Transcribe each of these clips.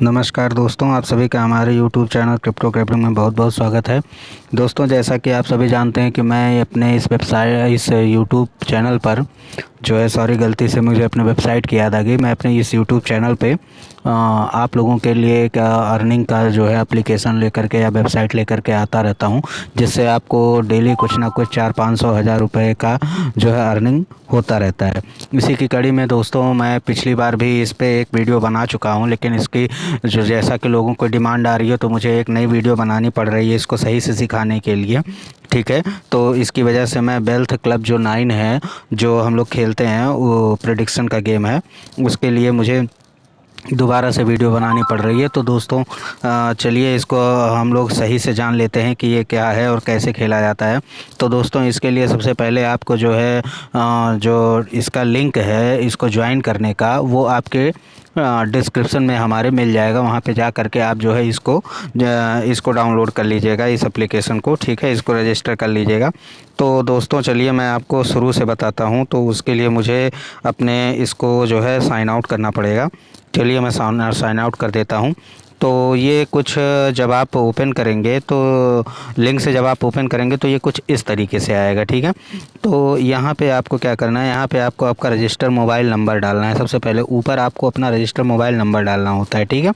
नमस्कार दोस्तों, आप सभी का हमारे यूट्यूब चैनल क्रिप्टो क्रेपिंग में बहुत बहुत स्वागत है। दोस्तों, जैसा कि आप सभी जानते हैं कि मैं अपने इस यूट्यूब चैनल पर जो है, सॉरी गलती से मुझे अपने वेबसाइट की याद आ गई। मैं अपने इस यूट्यूब चैनल पे आप लोगों के लिए एक अर्निंग का जो है एप्लीकेशन लेकर के या वेबसाइट लेकर के आता रहता हूं, जिससे आपको डेली कुछ ना कुछ 400-500 हज़ार रुपये का जो है अर्निंग होता रहता है। इसी की कड़ी में दोस्तों, मैं पिछली बार भी इस पे एक वीडियो बना चुका हूं, लेकिन इसकी जो जैसा कि लोगों को डिमांड आ रही है, तो मुझे एक नई वीडियो बनानी पड़ रही है इसको सही से सिखाने के लिए। ठीक है, तो इसकी वजह से मैं वेल्थ क्लब जो 9 है, जो हम लोग खेलते हैं, वो प्रेडिक्शन का गेम है, उसके लिए मुझे दोबारा से वीडियो बनानी पड़ रही है। तो दोस्तों, चलिए इसको हम लोग सही से जान लेते हैं कि ये क्या है और कैसे खेला जाता है। तो दोस्तों, इसके लिए सबसे पहले आपको जो है जो इसका लिंक है इसको ज्वाइन करने का, वो आपके डिस्क्रिप्शन में हमारे मिल जाएगा। वहाँ पे जा करके आप जो है इसको डाउनलोड कर लीजिएगा, इस एप्लीकेशन को। ठीक है, इसको रजिस्टर कर लीजिएगा। तो दोस्तों, चलिए मैं आपको शुरू से बताता हूँ। तो उसके लिए मुझे अपने इसको जो है साइन आउट करना पड़ेगा। चलिए मैं साइन आउट कर देता हूँ। तो ये कुछ जब आप ओपन करेंगे, तो लिंक से जब आप ओपन करेंगे तो ये कुछ इस तरीके से आएगा। ठीक है, तो यहाँ पे आपको क्या करना है, यहाँ पे आपको आपका रजिस्टर मोबाइल नंबर डालना है। सबसे पहले ऊपर आपको अपना रजिस्टर मोबाइल नंबर डालना होता है। ठीक है,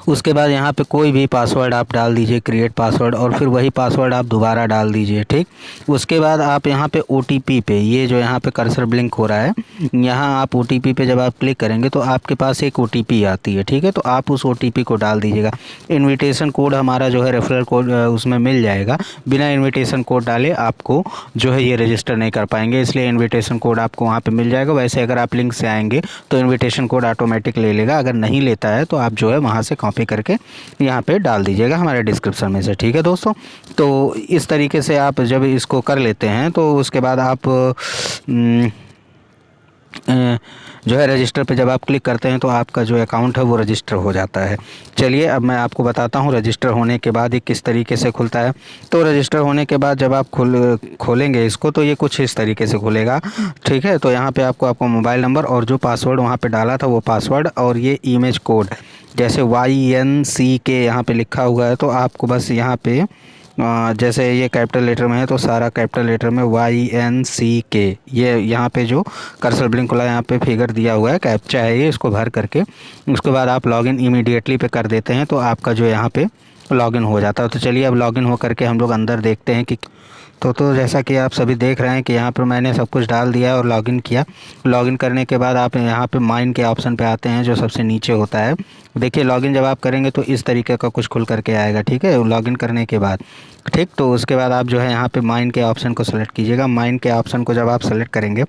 उसके बाद यहाँ पे कोई भी पासवर्ड आप डाल दीजिए, क्रिएट पासवर्ड, और फिर वही पासवर्ड आप दोबारा डाल दीजिए। ठीक, उसके बाद आप यहाँ पे ओटीपी पे, ये जो यहाँ पे कर्सर ब्लिंक हो रहा है, यहाँ आप ओटीपी पे जब आप क्लिक करेंगे तो आपके पास एक ओटीपी आती है। ठीक है, तो आप उस ओटीपी को डाल दीजिएगा। इन्विटेशन कोड हमारा जो है रेफरल कोड उसमें मिल जाएगा। बिना इन्विटेशन कोड डाले आपको जो है ये रजिस्टर नहीं कर पाएंगे, इसलिए इन्विटेशन कोड आपको वहाँ पे मिल जाएगा। वैसे अगर आप लिंक से आएंगे तो इन्विटेशन कोड ऑटोमेटिक ले लेगा। अगर नहीं लेता है तो आप जो है वहाँ से कॉपी करके यहाँ पे डाल दीजिएगा हमारे डिस्क्रिप्शन में से। ठीक है दोस्तों, तो इस तरीके से आप जब इसको कर लेते हैं तो उसके बाद आप जो है रजिस्टर पे जब आप क्लिक करते हैं तो आपका जो अकाउंट है वो रजिस्टर हो जाता है। चलिए अब मैं आपको बताता हूँ रजिस्टर होने के बाद ये किस तरीके से खुलता है। तो रजिस्टर होने के बाद जब आप खोलेंगे इसको, तो ये कुछ इस तरीके से खुलेगा। ठीक है, तो यहाँ पे आपको मोबाइल नंबर और जो पासवर्ड वहाँ पे डाला था वो पासवर्ड, और ये इमेज कोड जैसे YNCK यहाँ पे लिखा हुआ है, तो आपको बस यहाँ पे जैसे ये कैपिटल लेटर में है तो सारा कैपिटल लेटर में YNCK, ये यहाँ पे जो कर्सर ब्लिंक वाला यहाँ पे फिगर दिया हुआ है, कैप्चा है ये, इसको भर करके उसके बाद आप लॉगिन इमीडिएटली पे कर देते हैं तो आपका जो यहाँ पे लॉगिन हो जाता है। तो चलिए अब लॉगिन हो करके हम लोग अंदर देखते हैं कि तो जैसा कि आप सभी देख रहे हैं कि यहाँ पर मैंने सब कुछ डाल दिया और लॉगिन किया। लॉगिन करने के बाद आप यहाँ पे माइन के ऑप्शन पे आते हैं, जो सबसे नीचे होता है। देखिए, लॉगिन जब आप करेंगे तो इस तरीके का कुछ खुल करके आएगा। ठीक है, लॉगिन करने के बाद ठीक, तो उसके बाद आप जो है यहाँ पे माइन के ऑप्शन को सेलेक्ट कीजिएगा। माइन के ऑप्शन को जब आप सेलेक्ट करेंगे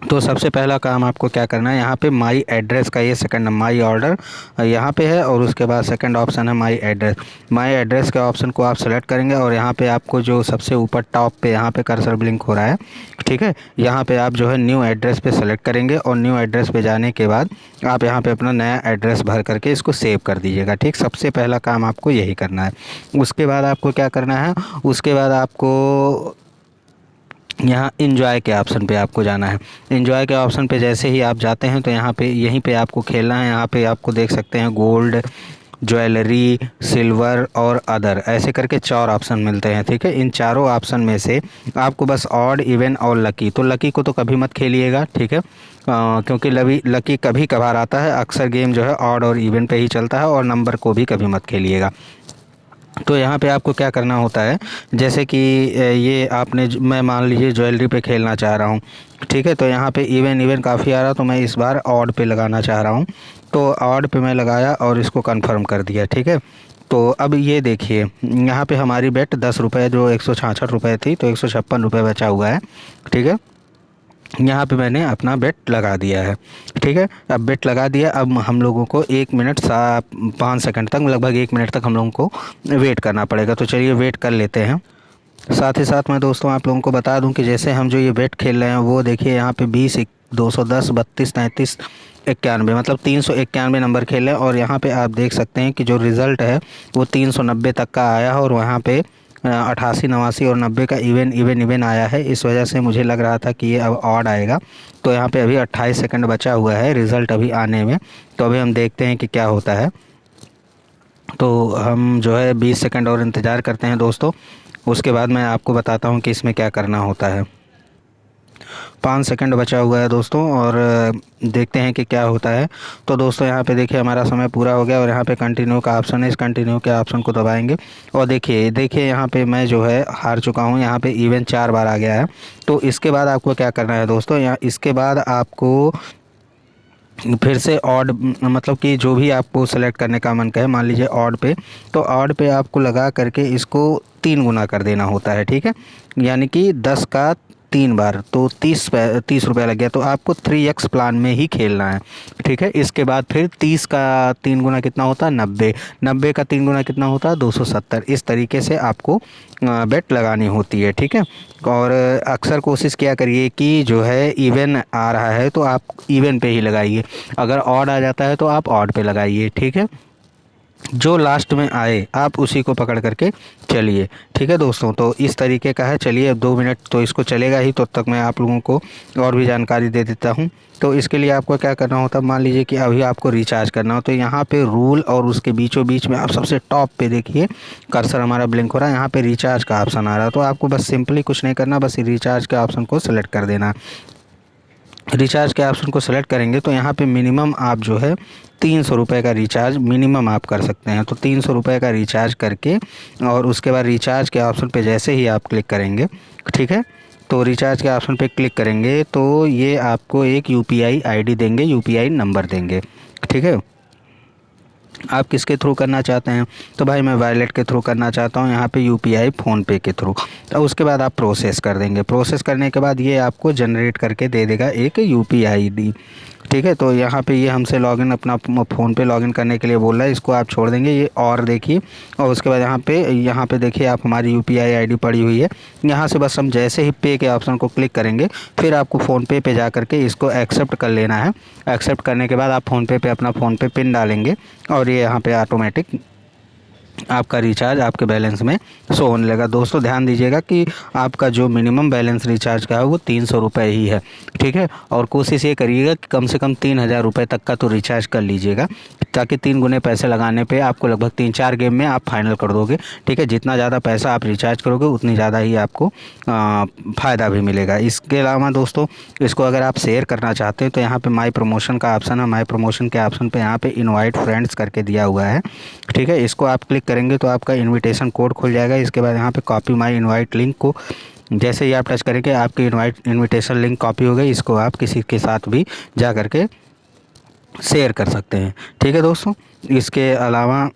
तो सबसे पहला काम आपको क्या करना है, यहाँ पे माई एड्रेस का ये सेकंड माई ऑर्डर यहाँ पे है, और उसके बाद सेकंड ऑप्शन है माई एड्रेस। माई एड्रेस के ऑप्शन को आप सेलेक्ट करेंगे और यहाँ पे आपको जो सबसे ऊपर टॉप पे यहाँ पे कर्सर ब्लिंक हो रहा है, ठीक है, यहाँ पे आप जो है न्यू एड्रेस पे सेलेक्ट करेंगे, और न्यू एड्रेस पे जाने के बाद आप यहाँ पे अपना नया एड्रेस भर करके इसको सेव कर दीजिएगा। ठीक, सबसे पहला काम आपको यही करना है। उसके बाद आपको क्या करना है, उसके बाद आपको यहाँ इन्जॉय के ऑप्शन पे आपको जाना है। इन्जॉय के ऑप्शन पे जैसे ही आप जाते हैं तो यहाँ पे यहीं पे आपको खेलना है। यहाँ पे आपको देख सकते हैं गोल्ड, ज्वेलरी, सिल्वर और अदर, ऐसे करके 4 ऑप्शन मिलते हैं। ठीक है, इन चारों ऑप्शन में से आपको बस ऑड, इवन और लकी, तो लकी को तो कभी मत खेलिएगा। ठीक है, क्योंकि लकी कभी कभार आता है, अक्सर गेम जो है ऑड और इवन पे ही चलता है, और नंबर को भी कभी मत खेलिएगा। तो यहाँ पे आपको क्या करना होता है, जैसे कि ये मैं मान लीजिए ज्वेलरी पे खेलना चाह रहा हूँ। ठीक है, तो यहाँ पे इवन काफ़ी आ रहा, तो मैं इस बार ऑड पे लगाना चाह रहा हूँ। तो ऑड पे मैं लगाया और इसको कंफर्म कर दिया। ठीक है, तो अब ये देखिए यहाँ पे हमारी बेट 10 रुपये, जो 166 रुपये थी, तो 156 रुपये बचा हुआ है। ठीक है, यहाँ पे मैंने अपना बेट लगा दिया है। ठीक है, अब बेट लगा दिया। अब हम लोगों को 1 मिनट 5 सेकंड तक, लगभग 1 मिनट तक हम लोगों को वेट करना पड़ेगा। तो चलिए वेट कर लेते हैं। साथ ही साथ मैं दोस्तों आप लोगों को बता दूं कि जैसे हम जो ये बेट खेल रहे हैं वो देखिए यहाँ पे 20, 210, 32, 33, 91, मतलब 391 नंबर खेले, और यहाँ पे आप देख सकते हैं कि जो रिज़ल्ट है वो 390 तक का आया है, और वहाँ पे 88, 89 और 90 का इवन आया है। इस वजह से मुझे लग रहा था कि ये अब ऑड आएगा। तो यहाँ पे अभी 28 सेकंड बचा हुआ है रिज़ल्ट अभी आने में। तो अभी हम देखते हैं कि क्या होता है। तो हम जो है 20 सेकंड और इंतज़ार करते हैं दोस्तों। उसके बाद मैं आपको बताता हूँ कि इसमें क्या करना होता है। 5 सेकंड बचा हुआ है दोस्तों और देखते हैं कि क्या होता है। तो दोस्तों यहाँ पे देखिए हमारा समय पूरा हो गया और यहाँ पे कंटिन्यू का ऑप्शन है। इस कंटिन्यू के ऑप्शन को दबाएंगे और देखिए यहाँ पे मैं जो है हार चुका हूँ। यहाँ पे इवन 4 बार आ गया है। तो इसके बाद आपको क्या करना है दोस्तों, यहाँ इसके बाद आपको फिर से ऑड, मतलब कि जो भी आपको सेलेक्ट करने का मन करे, मान लीजिए ऑड पे, तो ऑड पे आपको लगा करके इसको 3 गुना कर देना होता है। ठीक है, यानी कि 10 का 3 बार, तो 30 रुपया लग गया। तो आपको 3x प्लान में ही खेलना है। ठीक है, इसके बाद फिर 30 का 3 गुना कितना होता है 90, 90 का 3 गुना कितना होता है 270। इस तरीके से आपको बेट लगानी होती है। ठीक है, और अक्सर कोशिश किया करिए कि जो है इवन आ रहा है तो आप इवन पे ही लगाइए, अगर ऑड आ जाता है तो आप ऑड पे लगाइए। ठीक है, जो लास्ट में आए आप उसी को पकड़ करके चलिए। ठीक है दोस्तों, तो इस तरीके का है। चलिए 2 मिनट तो इसको चलेगा ही, तो तब तक मैं आप लोगों को और भी जानकारी दे देता हूं। तो इसके लिए आपको क्या करना होता है, मान लीजिए कि अभी आपको रिचार्ज करना हो, तो यहाँ पे रूल और उसके बीचों बीच में आप सबसे टॉप पे देखिए कर्सर हमारा ब्लिंक हो रहा है, यहाँ पे रिचार्ज का ऑप्शन आ रहा है। तो आपको बस सिंपली कुछ नहीं करना, बस रिचार्ज के ऑप्शन को सिलेक्ट कर देना। रिचार्ज के ऑप्शन को सेलेक्ट करेंगे तो यहाँ पे मिनिमम आप जो है 300 रुपये का रिचार्ज मिनिमम आप कर सकते हैं। तो 300 रुपये का रिचार्ज करके और उसके बाद रिचार्ज के ऑप्शन पे जैसे ही आप क्लिक करेंगे, ठीक है, तो रिचार्ज के ऑप्शन पे क्लिक करेंगे तो ये आपको एक यूपीआई आईडी देंगे, यूपीआई नंबर देंगे। ठीक है, आप किसके थ्रू करना चाहते हैं, तो भाई मैं वॉलेट के थ्रू करना चाहता हूँ, यहाँ पे यूपीआई फ़ोनपे के थ्रू। तो उसके बाद आप प्रोसेस कर देंगे। प्रोसेस करने के बाद ये आपको जनरेट करके दे देगा एक यूपीआई आईडी। ठीक है, तो यहाँ पे ये हमसे लॉगिन अपना फ़ोन पे लॉगिन करने के लिए बोल रहा है, इसको आप छोड़ देंगे ये और देखिए। और उसके बाद यहाँ पे देखिए आप हमारी यूपीआई आईडी पड़ी हुई है। यहाँ से बस हम जैसे ही पे के ऑप्शन को क्लिक करेंगे फिर आपको फ़ोनपे पे जा करके इसको एक्सेप्ट कर लेना है। एक्सेप्ट करने के बाद आप फ़ोनपे पे अपना फ़ोनपे पिन डालेंगे और ये यहाँ पे ऑटोमेटिक आपका रिचार्ज आपके बैलेंस में शो होने लगा। दोस्तों ध्यान दीजिएगा कि आपका जो मिनिमम बैलेंस रिचार्ज का है वो 300 रुपये ही है। ठीक है, और कोशिश ये करिएगा कि कम से कम 3000 रुपये तक का तो रिचार्ज कर लीजिएगा, ताकि 3 गुने पैसे लगाने पे आपको लगभग 3-4 गेम में आप फाइनल कर दोगे। ठीक है, जितना ज़्यादा पैसा आप रिचार्ज करोगे उतनी ज़्यादा ही आपको फ़ायदा भी मिलेगा। इसके अलावा दोस्तों इसको अगर आप शेयर करना चाहते हैं तो यहाँ पे माई प्रमोशन का ऑप्शन है। माई प्रमोशन के ऑप्शन पे यहाँ पे इनवाइट फ्रेंड्स करके दिया हुआ है। ठीक है, इसको आप क्लिक करेंगे तो आपका इनविटेशन कोड खुल जाएगा। इसके बाद यहाँ पे कॉपी माई इनवाइट लिंक को जैसे ही आप टच करेंगे आपकी इनविटेशन लिंक कॉपी हो गई। इसको आप किसी के साथ भी जा करके शेयर कर सकते हैं। ठीक है दोस्तों, इसके अलावा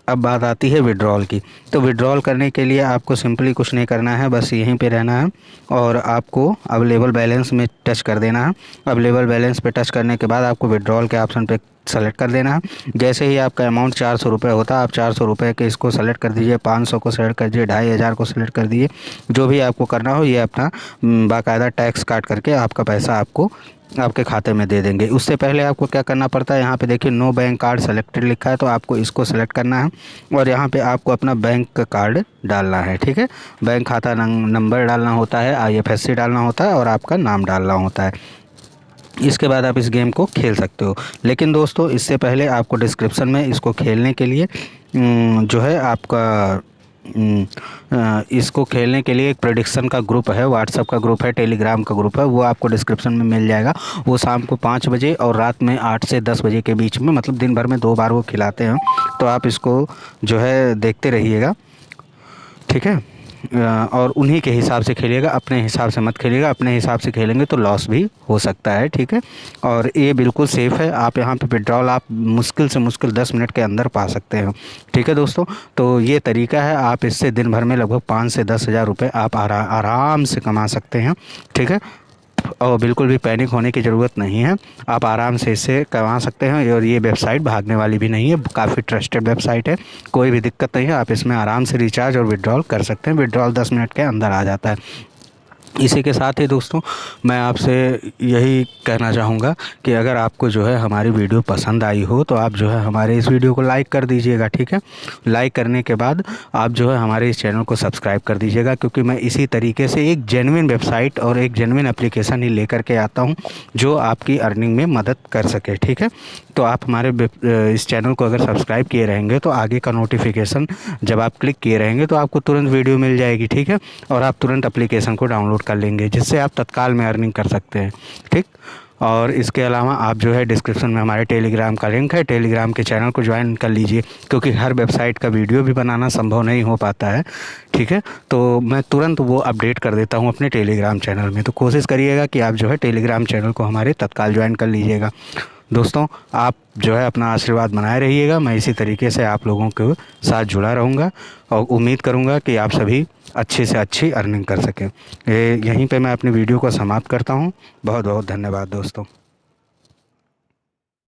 अब बात आती है विड्रॉल की। तो विड्रॉल करने के लिए आपको सिंपली कुछ नहीं करना है, बस यहीं पे रहना है और आपको अवेलेबल बैलेंस में टच कर देना है। अवेलेबल बैलेंस पे टच करने के बाद आपको विड्रॉल के ऑप्शन पे सेलेक्ट कर देना है। जैसे ही आपका अमाउंट 400 रुपये होता है आप 400 रुपये के इसको सेलेक्ट कर दीजिए, 500 को सेलेक्ट कर दीजिए, 2500 को सेलेक्ट कर दीजिए। जो भी आपको करना हो ये अपना बाकायदा टैक्स काट करके आपका पैसा आपको आपके खाते में दे देंगे। उससे पहले आपको क्या करना पड़ता है, यहाँ पे देखिए नो बैंक कार्ड सेलेक्टेड लिखा है, तो आपको इसको सेलेक्ट करना है और यहाँ पे आपको अपना बैंक कार्ड डालना है। ठीक है, बैंक खाता नंबर डालना होता है, IFSC डालना होता है और आपका नाम डालना होता है। इसके बाद आप इस गेम को खेल सकते हो। लेकिन दोस्तों इससे पहले आपको डिस्क्रिप्शन में इसको खेलने के लिए जो है आपका इसको खेलने के लिए एक प्रेडिक्शन का ग्रुप है, व्हाट्सएप का ग्रुप है, टेलीग्राम का ग्रुप है, वो आपको डिस्क्रिप्शन में मिल जाएगा। वो शाम को 5 बजे और रात में 8 से 10 बजे के बीच में, मतलब दिन भर में 2 बार वो खिलाते हैं। तो आप इसको जो है देखते रहिएगा। ठीक है, और उन्हीं के हिसाब से खेलिएगा, अपने हिसाब से मत खेलिएगा। अपने हिसाब से खेलेंगे तो लॉस भी हो सकता है। ठीक है, और ये बिल्कुल सेफ़ है। आप यहाँ पे विड्रॉल आप मुश्किल से मुश्किल 10 मिनट के अंदर पा सकते हैं। ठीक है दोस्तों, तो ये तरीका है, आप इससे दिन भर में लगभग 5 से 10 हज़ार रुपये आप आराम से कमा सकते हैं। ठीक है, और बिल्कुल भी पैनिक होने की ज़रूरत नहीं है, आप आराम से इससे कमा सकते हैं। और ये वेबसाइट भागने वाली भी नहीं है, काफ़ी ट्रस्टेड वेबसाइट है, कोई भी दिक्कत नहीं है। आप इसमें आराम से रिचार्ज और विड्रॉल कर सकते हैं। विड्रॉल 10 मिनट के अंदर आ जाता है। इसी के साथ ही दोस्तों मैं आपसे यही कहना चाहूँगा कि अगर आपको जो है हमारी वीडियो पसंद आई हो तो आप जो है हमारे इस वीडियो को लाइक कर दीजिएगा, ठीक है। लाइक करने के बाद आप जो है हमारे इस चैनल को सब्सक्राइब कर दीजिएगा, क्योंकि मैं इसी तरीके से एक जेन्युइन वेबसाइट और एक जेन्युइन एप्लीकेशन ही लेकर के आता हूँ जो आपकी अर्निंग में मदद कर सके, ठीक है। तो आप हमारे इस चैनल को अगर सब्सक्राइब किए रहेंगे तो आगे का नोटिफिकेशन जब आप क्लिक किए रहेंगे तो आपको तुरंत वीडियो मिल जाएगी, ठीक है। और आप तुरंत एप्लीकेशन को डाउनलोड कर लेंगे, जिससे आप तत्काल में अर्निंग कर सकते हैं, ठीक। और इसके अलावा आप जो है डिस्क्रिप्शन में हमारे टेलीग्राम का लिंक है, टेलीग्राम के चैनल को ज्वाइन कर लीजिए, क्योंकि हर वेबसाइट का वीडियो भी बनाना संभव नहीं हो पाता है, ठीक है। तो मैं तुरंत वो अपडेट कर देता हूँ अपने टेलीग्राम चैनल में, तो कोशिश करिएगा कि आप जो है टेलीग्राम चैनल को हमारे तत्काल ज्वाइन कर लीजिएगा। दोस्तों आप जो है अपना आशीर्वाद बनाए रहिएगा, मैं इसी तरीके से आप लोगों के साथ जुड़ा रहूँगा और उम्मीद करूँगा कि आप सभी अच्छी से अच्छी अर्निंग कर सकें। यहीं पे मैं अपनी वीडियो को समाप्त करता हूँ। बहुत बहुत धन्यवाद दोस्तों।